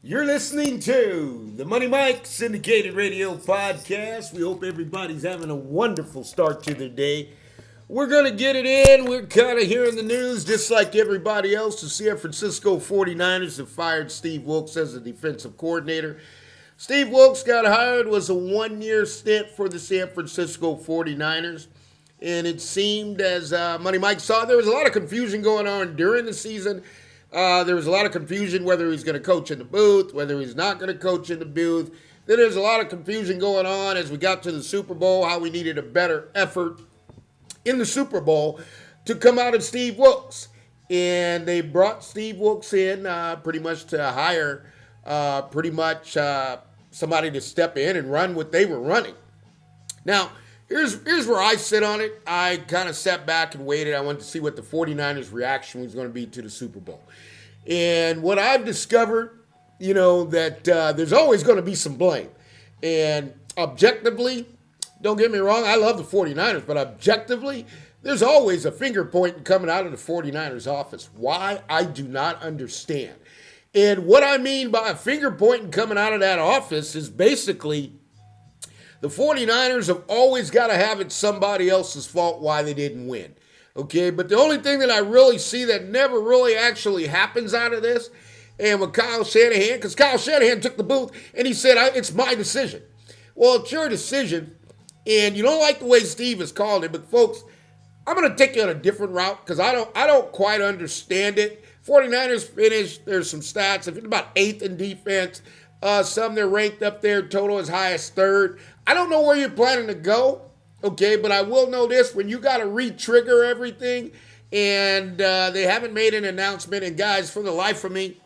You're listening to the Money Mike Syndicated Radio Podcast. We hope everybody's having a wonderful start to their day. We're going to get it in. We're kind of hearing the news just like everybody else. The San Francisco 49ers have fired Steve Wilks as the defensive coordinator. Steve Wilks got hired, was a one-year stint for the San Francisco 49ers. And it seemed, as Money Mike saw, there was a lot of confusion going on during the season. There was a lot of confusion whether he's going to coach in the booth, whether he's not going to coach in the booth. Then there's a lot of confusion going on as we got to the Super Bowl, how we needed a better effort in the Super Bowl to come out of Steve Wilks. And they brought Steve Wilks in pretty much to hire somebody to step in and run what they were running. Now, here's where I sit on it. I kind of sat back and waited. I wanted to see what the 49ers' reaction was going to be to the Super Bowl. And what I've discovered, that there's always going to be some blame. And objectively, don't get me wrong, I love the 49ers, but objectively, there's always a finger pointing coming out of the 49ers office. Why? I do not understand. And what I mean by a finger pointing coming out of that office is basically the 49ers have always got to have it somebody else's fault why they didn't win. Okay, but the only thing that I really see that never really actually happens out of this, and with Kyle Shanahan, because Kyle Shanahan took the booth and he said, it's my decision. Well, it's your decision, and you don't like the way Steve has called it, but folks, I'm going to take you on a different route because I don't quite understand it. 49ers finished, there's some stats, if it's about 8th in defense, some they're ranked up there, total as high as 3rd. I don't know where you're planning to go. Okay, but I will know this, when you got to re-trigger everything and they haven't made an announcement, and guys, for the life of me,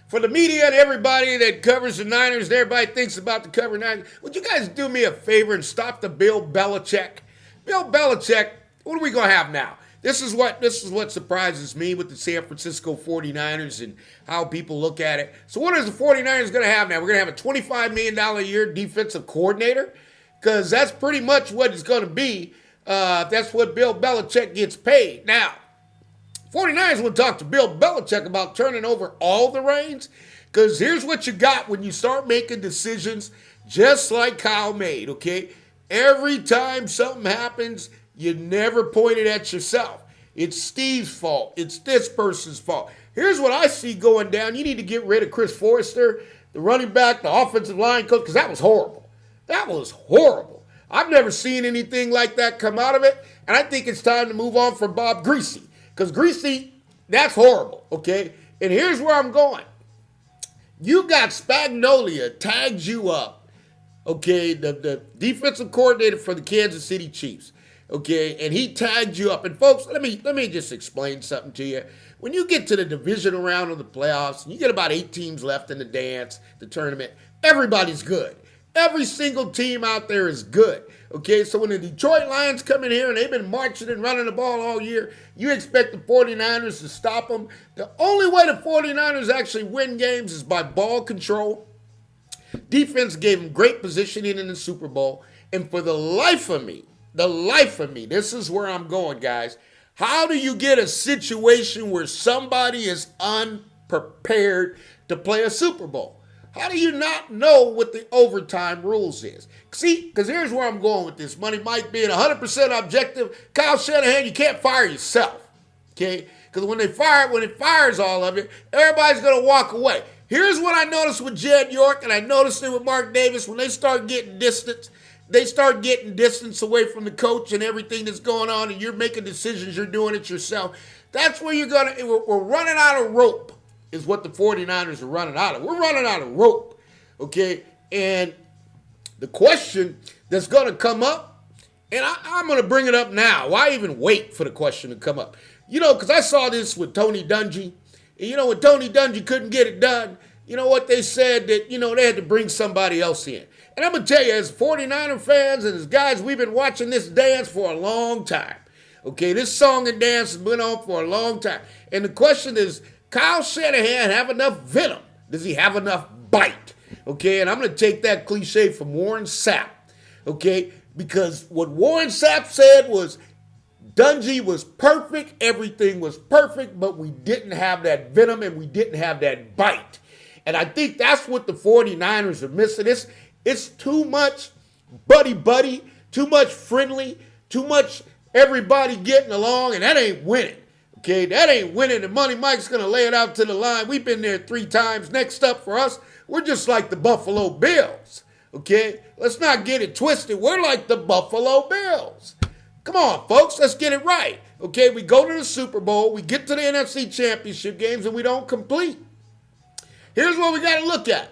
for the media and everybody that covers the Niners and everybody thinks about the cover Niners, would you guys do me a favor and stop the Bill Belichick? Bill Belichick, what are we going to have now? This is what surprises me with the San Francisco 49ers and how people look at it. So what is the 49ers going to have now? We're going to have a $25 million a year defensive coordinator? Because that's pretty much what it's going to be. That's what Bill Belichick gets paid. Now, 49ers will talk to Bill Belichick about turning over all the reins. Because here's what you got when you start making decisions just like Kyle made, okay? Every time something happens, you never point it at yourself. It's Steve's fault. It's this person's fault. Here's what I see going down. You need to get rid of Chris Forrester, the running back, the offensive line coach, because that was horrible. That was horrible. I've never seen anything like that come out of it, and I think it's time to move on from Bob Greasy, because Greasy, that's horrible, okay? And here's where I'm going. You got Spagnuolo tagged you up, okay, the defensive coordinator for the Kansas City Chiefs, okay, and he tagged you up. And folks, let me just explain something to you. When you get to the divisional round of the playoffs, and you get about 8 teams left in the dance, the tournament, everybody's good. Every single team out there is good, okay? So when the Detroit Lions come in here and they've been marching and running the ball all year, you expect the 49ers to stop them. The only way the 49ers actually win games is by ball control. Defense gave them great positioning in the Super Bowl. And for the life of me, this is where I'm going, guys. How do you get a situation where somebody is unprepared to play a Super Bowl? How do you not know what the overtime rules is? See, because here's where I'm going with this. Money Mike being 100% objective. Kyle Shanahan, you can't fire yourself, okay? Because when it fires all of it, everybody's going to walk away. Here's what I noticed with Jed York, and I noticed it with Mark Davis. When they start getting distance, away from the coach and everything that's going on, and you're making decisions, you're doing it yourself. That's where we're running out of rope. Is what the 49ers are running out of. We're running out of rope, okay? And the question that's going to come up, and I'm going to bring it up now. Why even wait for the question to come up? Because I saw this with Tony Dungy. And, when Tony Dungy couldn't get it done, you know what they said? That, they had to bring somebody else in. And I'm going to tell you, as 49er fans and as guys, we've been watching this dance for a long time, okay? This song and dance has been on for a long time. And the question is, Kyle Shanahan have enough venom? Does he have enough bite? Okay, and I'm going to take that cliche from Warren Sapp, okay, because what Warren Sapp said was Dungy was perfect, everything was perfect, but we didn't have that venom and we didn't have that bite. And I think that's what the 49ers are missing. It's too much buddy, too much friendly, too much everybody getting along, and that ain't winning. Okay, that ain't winning. And Money Mike's going to lay it out to the line. We've been there 3 times. Next up for us, we're just like the Buffalo Bills. Okay, let's not get it twisted. We're like the Buffalo Bills. Come on, folks, let's get it right. Okay, we go to the Super Bowl, we get to the NFC Championship Games, and we don't complete. Here's what we got to look at.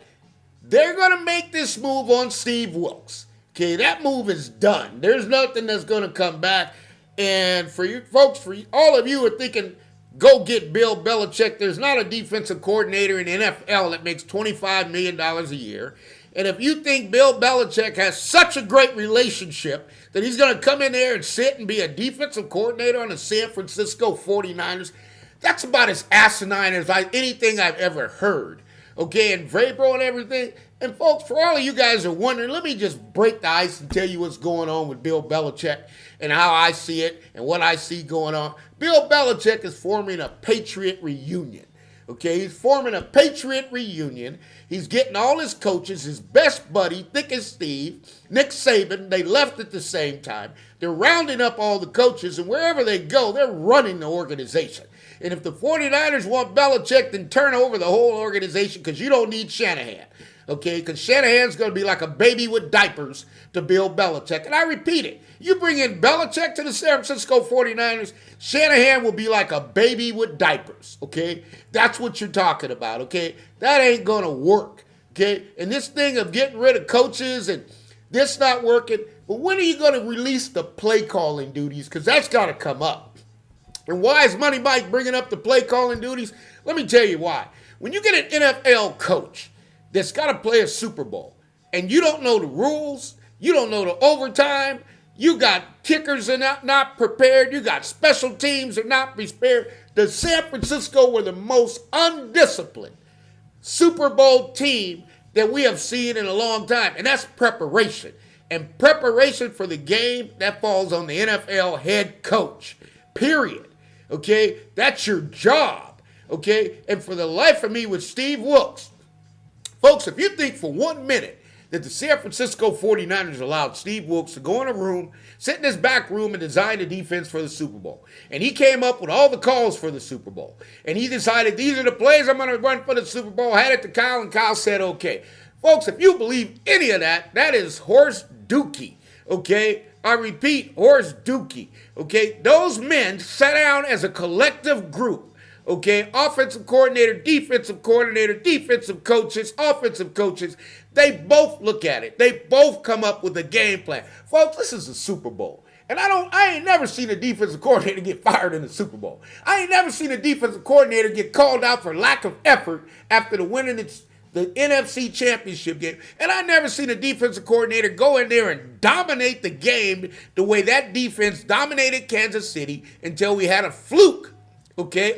They're going to make this move on Steve Wilks. Okay, that move is done. There's nothing that's going to come back. And for you folks, for all of you who are thinking, go get Bill Belichick, there's not a defensive coordinator in the NFL that makes $25 million a year. And if you think Bill Belichick has such a great relationship that he's going to come in there and sit and be a defensive coordinator on the San Francisco 49ers, that's about as asinine as anything I've ever heard. Okay, and Vrabel and everything. And folks, for all of you guys who are wondering, let me just break the ice and tell you what's going on with Bill Belichick and how I see it and what I see going on. Bill Belichick is forming a Patriot reunion. Okay, he's forming a Patriot reunion. He's getting all his coaches, his best buddy, Thick as Steve, Nick Saban. They left at the same time. They're rounding up all the coaches, and wherever they go, they're running the organization. And if the 49ers want Belichick, then turn over the whole organization because you don't need Shanahan. Okay, because Shanahan's going to be like a baby with diapers to Bill Belichick. And I repeat it, you bring in Belichick to the San Francisco 49ers, Shanahan will be like a baby with diapers, okay? That's what you're talking about, okay? That ain't going to work, okay? And this thing of getting rid of coaches and this not working, but when are you going to release the play calling duties? Because that's got to come up. And why is Money Mike bringing up the play calling duties? Let me tell you why. When you get an NFL coach that's got to play a Super Bowl, and you don't know the rules, you don't know the overtime, you got kickers that are not prepared, you got special teams that are not prepared. The San Francisco were the most undisciplined Super Bowl team that we have seen in a long time, and that's preparation. And preparation for the game, that falls on the NFL head coach, period. Okay, that's your job. Okay, and for the life of me with Steve Wilks, folks, if you think for 1 minute that the San Francisco 49ers allowed Steve Wilks to go in a room, sit in his back room and design a defense for the Super Bowl, and he came up with all the calls for the Super Bowl, and he decided these are the plays I'm going to run for the Super Bowl, had it to Kyle, and Kyle said okay. Folks, if you believe any of that, that is horse dookie, okay? I repeat, horse dookie, okay? Those men sat down as a collective group, okay? Offensive coordinator, defensive coaches, offensive coaches. They both look at it. They both come up with a game plan. Folks, this is a Super Bowl. And I ain't never seen a defensive coordinator get fired in the Super Bowl. I ain't never seen a defensive coordinator get called out for lack of effort after the winning the NFC Championship game. And I never seen a defensive coordinator go in there and dominate the game the way that defense dominated Kansas City until we had a fluke. Okay,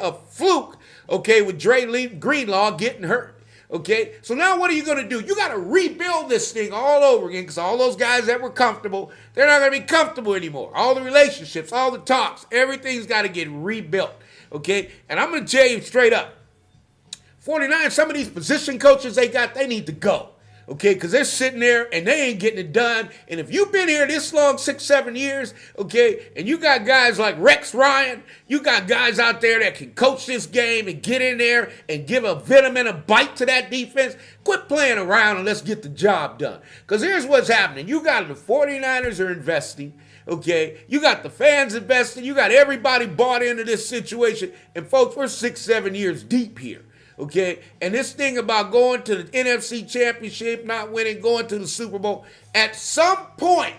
with Dre Greenlaw getting hurt. Okay, so now what are you going to do? You got to rebuild this thing all over again because all those guys that were comfortable, they're not going to be comfortable anymore. All the relationships, all the talks, everything's got to get rebuilt. Okay, and I'm going to tell you straight up, 49, some of these position coaches they need to go. Okay, because they're sitting there and they ain't getting it done. And if you've been here this long, 6, 7 years, okay, and you got guys like Rex Ryan, you got guys out there that can coach this game and get in there and give a venom and a bite to that defense, quit playing around and let's get the job done. Because here's what's happening. You got the 49ers are investing, okay? You got the fans investing. You got everybody bought into this situation. And folks, we're 6, 7 years deep here. Okay, and this thing about going to the NFC Championship, not winning, going to the Super Bowl, at some point,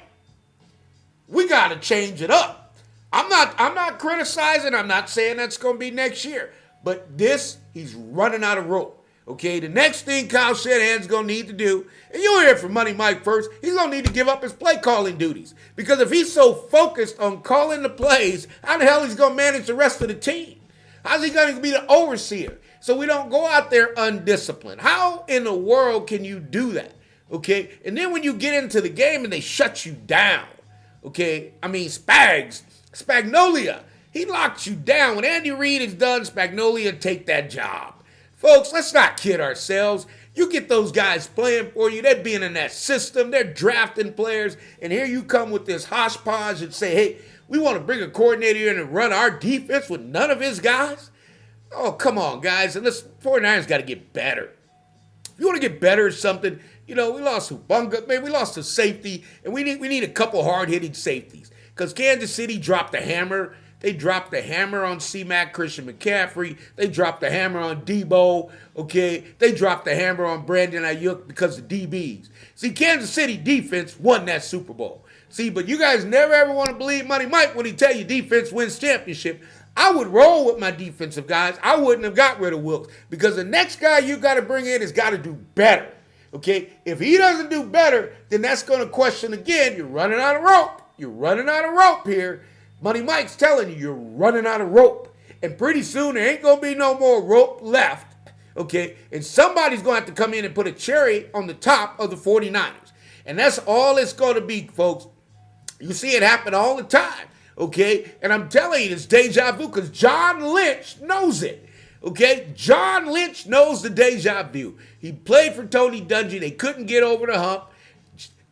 we got to change it up. I'm not criticizing. I'm not saying that's going to be next year. But he's running out of rope. Okay, the next thing Kyle Shanahan's going to need to do, and you'll hear it from Money Mike first, he's going to need to give up his play calling duties. Because if he's so focused on calling the plays, how the hell is he going to manage the rest of the team? How's he going to be the overseer? So we don't go out there undisciplined. How in the world can you do that? Okay? And then when you get into the game and they shut you down. Okay? I mean, Spagnolia, he locked you down. When Andy Reid is done, Spagnolia take that job. Folks, let's not kid ourselves. You get those guys playing for you. They're being in that system. They're drafting players. And here you come with this hodgepodge and say, hey, we want to bring a coordinator in and run our defense with none of his guys? Oh, come on, guys. And this 49ers got to get better. If you want to get better at something, we lost Hubunga. Man, we lost a safety, and we need a couple hard-hitting safeties. Because Kansas City dropped the hammer. They dropped the hammer on C-Mac, Christian McCaffrey. They dropped the hammer on Debo, okay? They dropped the hammer on Brandon Ayuk because of DBs. See, Kansas City defense won that Super Bowl. See, but you guys never ever want to believe Money Mike when he tell you defense wins championship. I would roll with my defensive guys. I wouldn't have got rid of Wilks because the next guy you got to bring in has got to do better, okay? If he doesn't do better, then that's going to question again. You're running out of rope. You're running out of rope here. Money Mike's telling you you're running out of rope. And pretty soon there ain't going to be no more rope left, okay? And somebody's going to have to come in and put a cherry on the top of the 49ers. And that's all it's going to be, folks. You see it happen all the time, okay? And I'm telling you, it's deja vu because John Lynch knows it, okay? John Lynch knows the deja vu. He played for Tony Dungy. They couldn't get over the hump.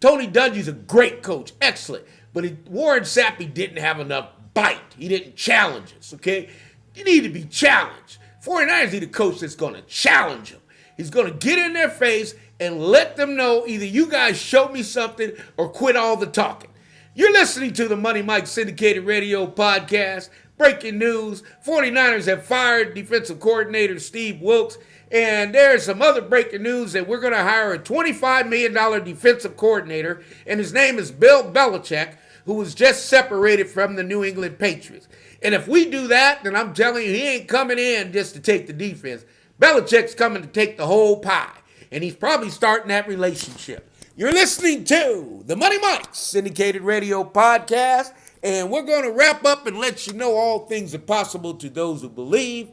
Tony Dungy's a great coach, excellent. But Warren Sappy didn't have enough bite. He didn't challenge us, okay? You need to be challenged. 49ers need a coach that's going to challenge them. He's going to get in their face and let them know either you guys show me something or quit all the talking. You're listening to the Money Mike Syndicated Radio Podcast. Breaking news, 49ers have fired defensive coordinator Steve Wilks. And there's some other breaking news that we're going to hire a $25 million defensive coordinator, and his name is Bill Belichick, who was just separated from the New England Patriots. And if we do that, then I'm telling you, he ain't coming in just to take the defense. Belichick's coming to take the whole pie, and he's probably starting that relationship. You're listening to the Money Mike Syndicated Radio Podcast, and we're going to wrap up and let you know all things are possible to those who believe.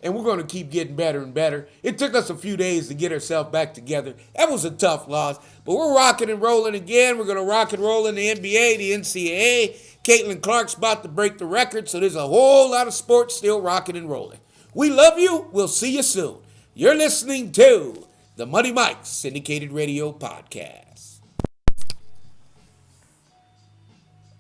And we're going to keep getting better and better. It took us a few days to get ourselves back together. That was a tough loss. But we're rocking and rolling again. We're going to rock and roll in the NBA, the NCAA. Caitlin Clark's about to break the record, so there's a whole lot of sports still rocking and rolling. We love you. We'll see you soon. You're listening to the Money Mike Syndicated Radio Podcast.